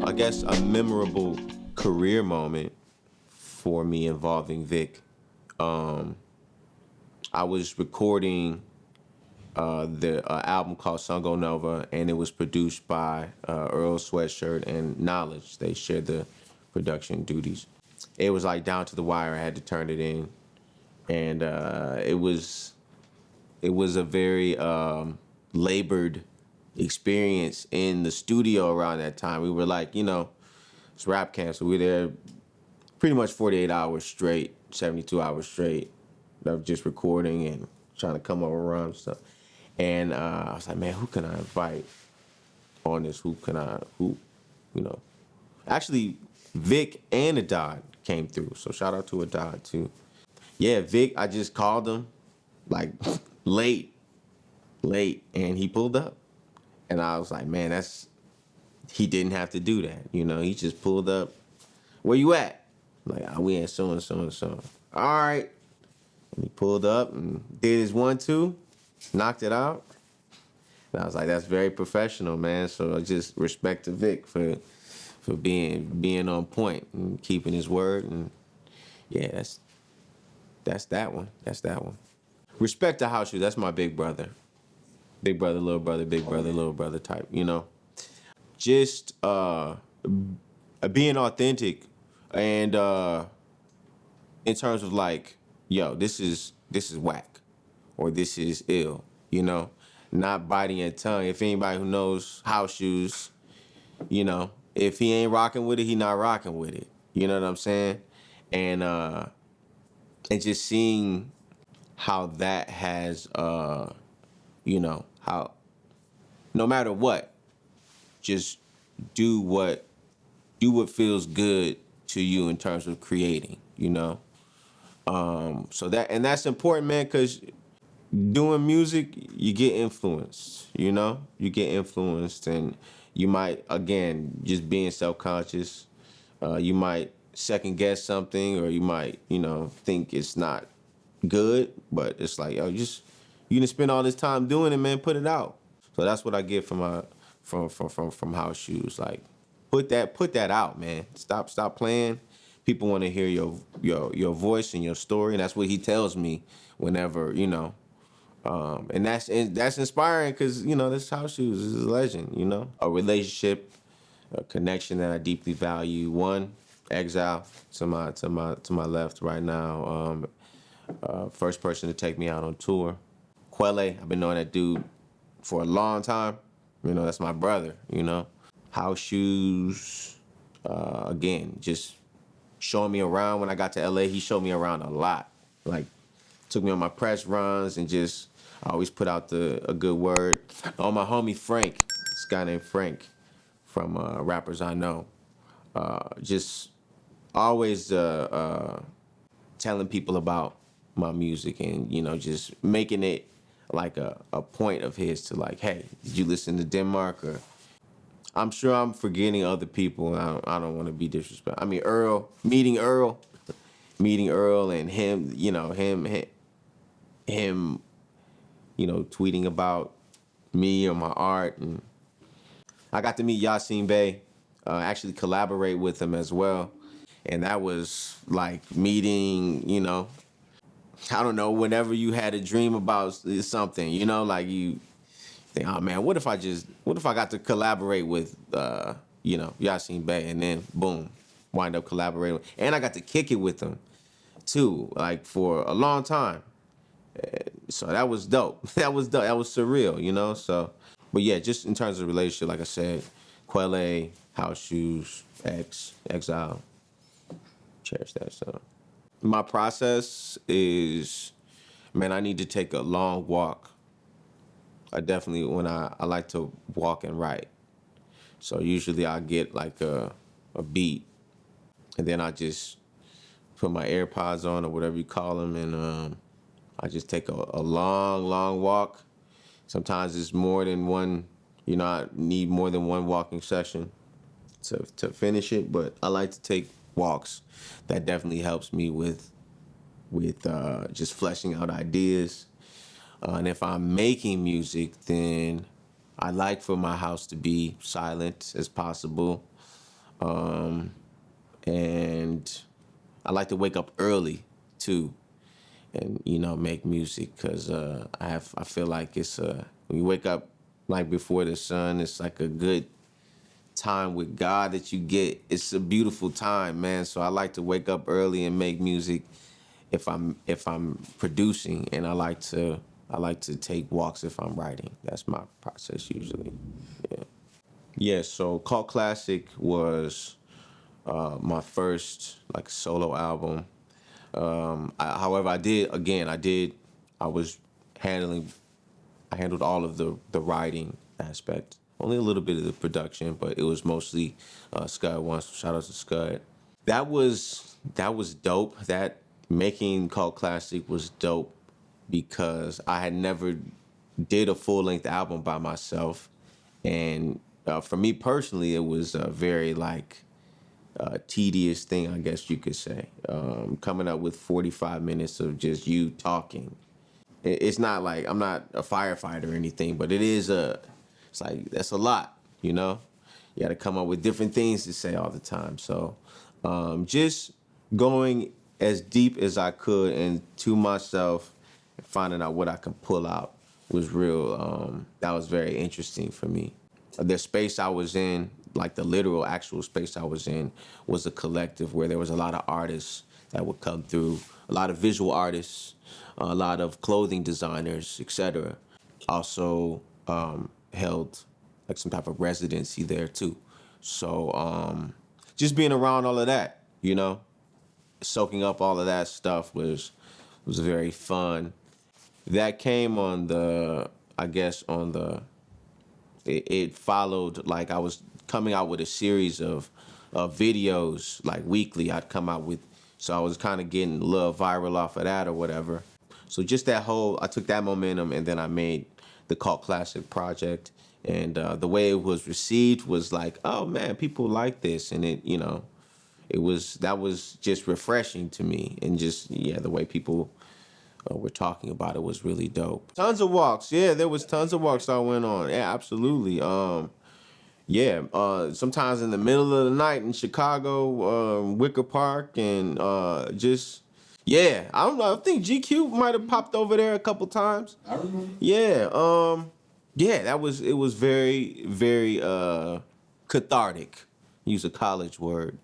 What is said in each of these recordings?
I guess a memorable career moment for me involving Vic. I was recording the album called Sungo Nova, and it was produced by Earl Sweatshirt and Knxwledge. They shared the production duties. It was like down to the wire. I had to turn it in, and it was a very labored experience in the studio around that time. We were like, it's rap camp, so we were there pretty much 48 hours straight, 72 hours straight of just recording and trying to come up with rhymes and stuff. And I was like, man, who can I invite on this? You know. Actually, Vic and Adad came through, so shout out to Adad too. Yeah, Vic, I just called him like late, and he pulled up. And I was like, man, he didn't have to do that. He just pulled up. Where you at? I'm like, we in so and so and so. All right. And he pulled up and did his 1-2, knocked it out. And I was like, that's very professional, man. So I just respect to Vic for being on point and keeping his word. And yeah, that's that one. That's that one. Respect to House Shoes. That's my big brother. Big brother, little brother, big brother, little brother type, Just being authentic and in terms of like, yo, this is whack or this is ill, Not biting your tongue. If anybody who knows House Shoes, if he ain't rocking with it, he not rocking with it. You know what I'm saying? And just seeing how that has how no matter what, just do what feels good to you in terms of creating, So that's important, man, because doing music, you get influenced, You get influenced, and you might, again, just being self-conscious, you might second guess something, or you might, think it's not good, but it's like, yo, you didn't spend all this time doing it, man. Put it out. So that's what I get from House Shoes. Like, put that out, man. Stop playing. People want to hear your voice and your story, and that's what he tells me whenever, and that's inspiring because this House Shoes is a legend, a relationship, a connection that I deeply value. One, Exile to my left right now, first person to take me out on tour. Quelle, I've been knowing that dude for a long time. That's my brother, House Shoes, again, just showing me around. When I got to LA, he showed me around a lot. Like, took me on my press runs and just I always put out a good word. Oh, my homie Frank, this guy named Frank from Rappers I Know, just always telling people about my music and, just making it like a point of his to like, hey, did you listen to Denmark? Or I'm sure I'm forgetting other people. And I don't want to be disrespectful. I mean, meeting Earl and him, him, tweeting about me or my art. And I got to meet Yasiin Bey, actually collaborate with him as well. And that was like meeting, I don't know, whenever you had a dream about something, like you think, oh man, what if I got to collaborate with, Yasiin Bey, and then boom, wind up collaborating. And I got to kick it with him too, like for a long time. So that was dope. That was dope. That was surreal, So, but yeah, just in terms of relationship, like I said, Quelle, House Shoes, Exile, cherish that. So my process is, man, I need to take a long walk. I definitely, when I like to walk and write. So usually I get like a beat, and then I just put my AirPods on or whatever you call them, and I just take a long walk. Sometimes it's more than one, I need more than one walking session to finish it, but I like to take walks. That definitely helps me with just fleshing out ideas. And if I'm making music, then I like for my house to be silent as possible. And I like to wake up early too, and make music because I feel like it's when you wake up like before the sun, it's like a good time with God that you get. It's a beautiful time, man. So I like to wake up early and make music if I'm producing, and I like to take walks if I'm writing. That's my process usually. Yeah. Yeah. So Cult Classic was my first like solo album. However, I was handling I handled all of the writing aspect, only a little bit of the production, but it was mostly Scud once. Shout out to Scud. That was dope. That making Cult Classic was dope because I had never did a full length album by myself, and for me personally, it was a very like tedious thing, I guess you could say. Coming up with 45 minutes of just you talking. It's not like I'm not a firefighter or anything, but it's like that's a lot, you know? You got to come up with different things to say all the time. So just going as deep as I could into myself and finding out what I can pull out was real. That was very interesting for me. The space I was in, like the literal actual space I was in, was a collective where there was a lot of artists that would come through, a lot of visual artists, a lot of clothing designers, etc. Also held like some type of residency there too. So just being around all of that, soaking up all of that stuff was very fun. That came on the, I guess, on the it followed like I was coming out with a series of videos like weekly. I'd come out with, so I was kind of getting a little viral off of that or whatever. So just I took that momentum and then I made the Cult Classic project. And the way it was received was like, oh man, people like this, and that was just refreshing to me, and just the way people were talking about it was really dope. Tons of walks, yeah. There was tons of walks I went on. Yeah, absolutely. Yeah. Sometimes in the middle of the night in Chicago, Wicker Park, and just yeah. I don't know. I think GQ might have popped over there a couple times. I remember. Yeah. Yeah. It was very very cathartic. Use a college word.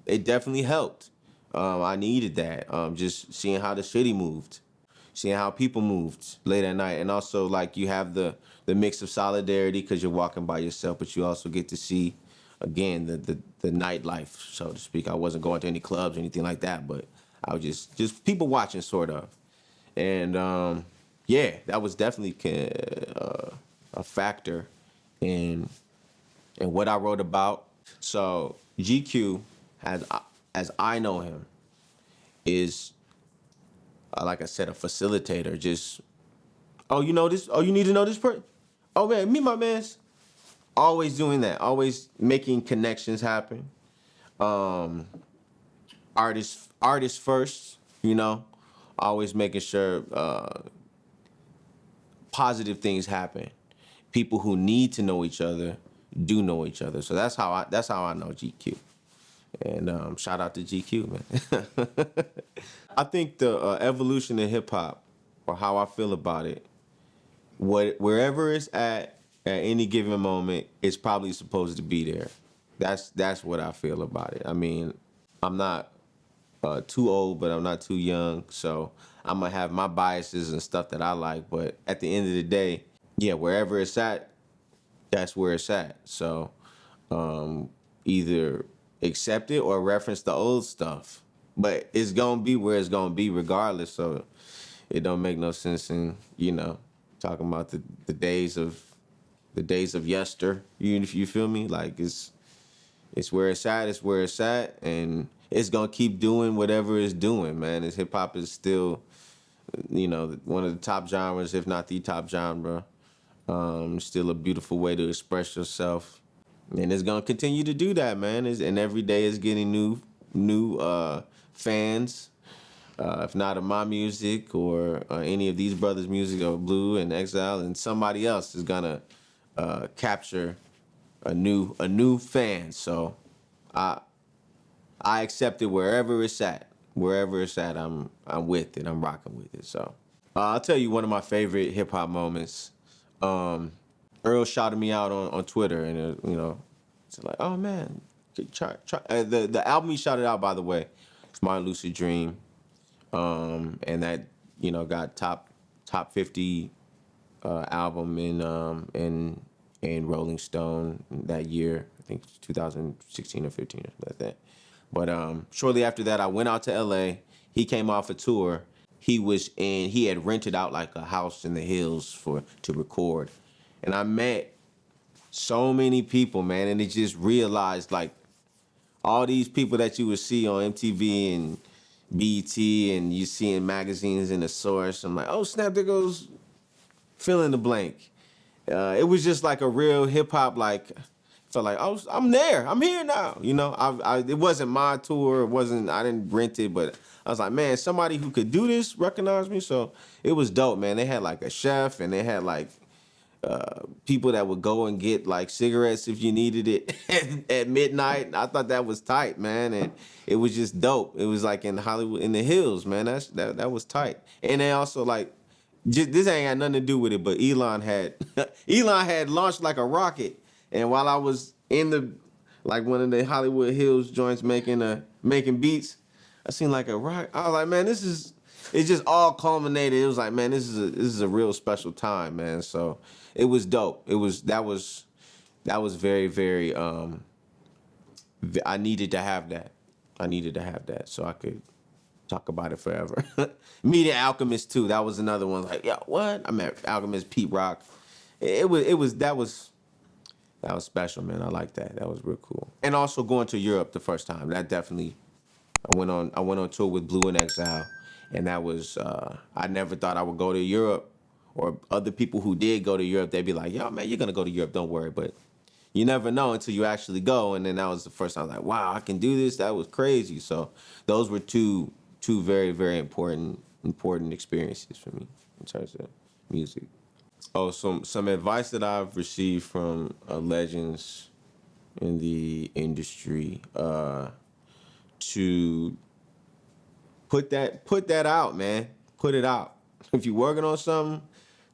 It definitely helped. I needed that. Just seeing how the city moved, seeing how people moved late at night, and also like you have the mix of solidarity because you're walking by yourself, but you also get to see again the nightlife, so to speak. I wasn't going to any clubs or anything like that, but I was just people watching sort of, and yeah, that was definitely a factor in what I wrote about. So GQ, as I know him, is like I said, a facilitator. Just oh, you know this. Oh, you need to know this person. Oh man, meet my man's. Always doing that. Always making connections happen. Artists first. Always making sure positive things happen. People who need to know each other do know each other. So that's how I know GQ. And shout out to GQ, man. I think the evolution of hip hop, or how I feel about it, wherever it's at any given moment, it's probably supposed to be there. That's what I feel about it. I mean, I'm not too old, but I'm not too young, so I'm gonna have my biases and stuff that I like. But at the end of the day, yeah, wherever it's at, that's where it's at. So either accept it or reference the old stuff. But it's gonna be where it's gonna be regardless. So it don't make no sense in talking about the days of yester. You feel me? Like it's where it's at. It's where it's at, and it's gonna keep doing whatever it's doing, man. Hip hop is still one of the top genres, if not the top genre. Still a beautiful way to express yourself, and it's gonna continue to do that, man. And every day is getting new fans, if not of my music or any of these brothers' music or Blu and Exile, and somebody else is gonna capture a new fan. So I accept it wherever it's at. Wherever it's at, I'm with it. I'm rocking with it. So I'll tell you one of my favorite hip hop moments. Earl shouted me out on Twitter, and it's like, oh man, try. The album he shouted out, by the way, it's My Lucid Dream, and that got top 50 album in Rolling Stone that year. I think 2016 or 15 or something like that. But shortly after that, I went out to LA. He came off a tour. He had rented out like a house in the hills to record. And I met so many people, man, and it just realized like all these people that you would see on MTV and BET and you see in magazines in The Source. I'm like, oh snap, there goes fill in the blank. It was just like a real hip hop, like, felt like I'm there, I'm here now. It wasn't my tour, I didn't rent it, but I was like, man, somebody who could do this recognized me, so it was dope, man. They had like a chef, and they had like people that would go and get like cigarettes if you needed it at midnight. I thought that was tight, man, and it was just dope. It was like in Hollywood, in the hills, man. That was tight. And they also like, this ain't got nothing to do with it, but Elon had Elon had launched like a rocket, and while I was in the like one of the Hollywood Hills joints making beats, I seen like a rocket. I was like, man, it just all culminated. It was like, man, this is a real special time, man. So it was dope. That was very, very I needed to have that. So I could talk about it forever. Meeting Alchemist too. That was another one. Like, yeah, what? I met Alchemist, Pete Rock. That was special, man. I like that. That was real cool. And also going to Europe the first time. That definitely. I went on tour with Blu and Exile, and that was I never thought I would go to Europe, or other people who did go to Europe, they'd be like, yo, man, you're gonna go to Europe, don't worry. But you never know until you actually go, and then that was the first time I was like, wow, I can do this. That was crazy. So those were two very, very important experiences for me in terms of music. Oh, some advice that I've received from legends in the industry, to put that out, man. Put it out. If you're working on something,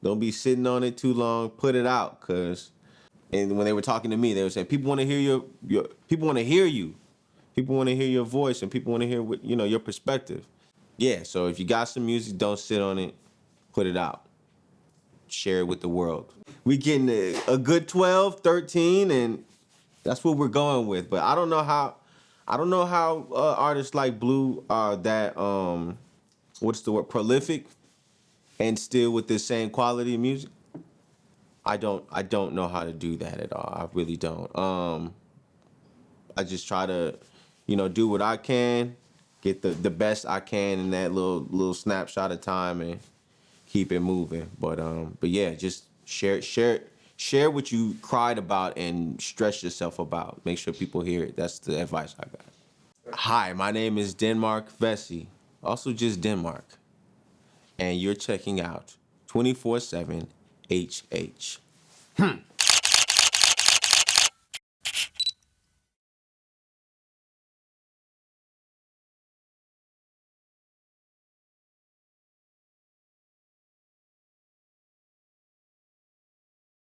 don't be sitting on it too long. Put it out, and when they were talking to me, they were saying people want to hear your people want to hear you. People want to hear your voice, and people want to hear your perspective. Yeah, so if you got some music, don't sit on it. Put it out. Share it with the world. We getting a good 12, 13, and that's what we're going with. But I don't know how artists like Blu are that what's the word, prolific, and still with the same quality of music. I don't know how to do that at all. I really don't. I just try to, do what I can, get the best I can in that little snapshot of time, and keep it moving. But yeah, just share what you cried about and stress yourself about. Make sure people hear it. That's the advice I got. Hi, my name is Denmark Vessey, also just Denmark, and you're checking out 24/7 HH.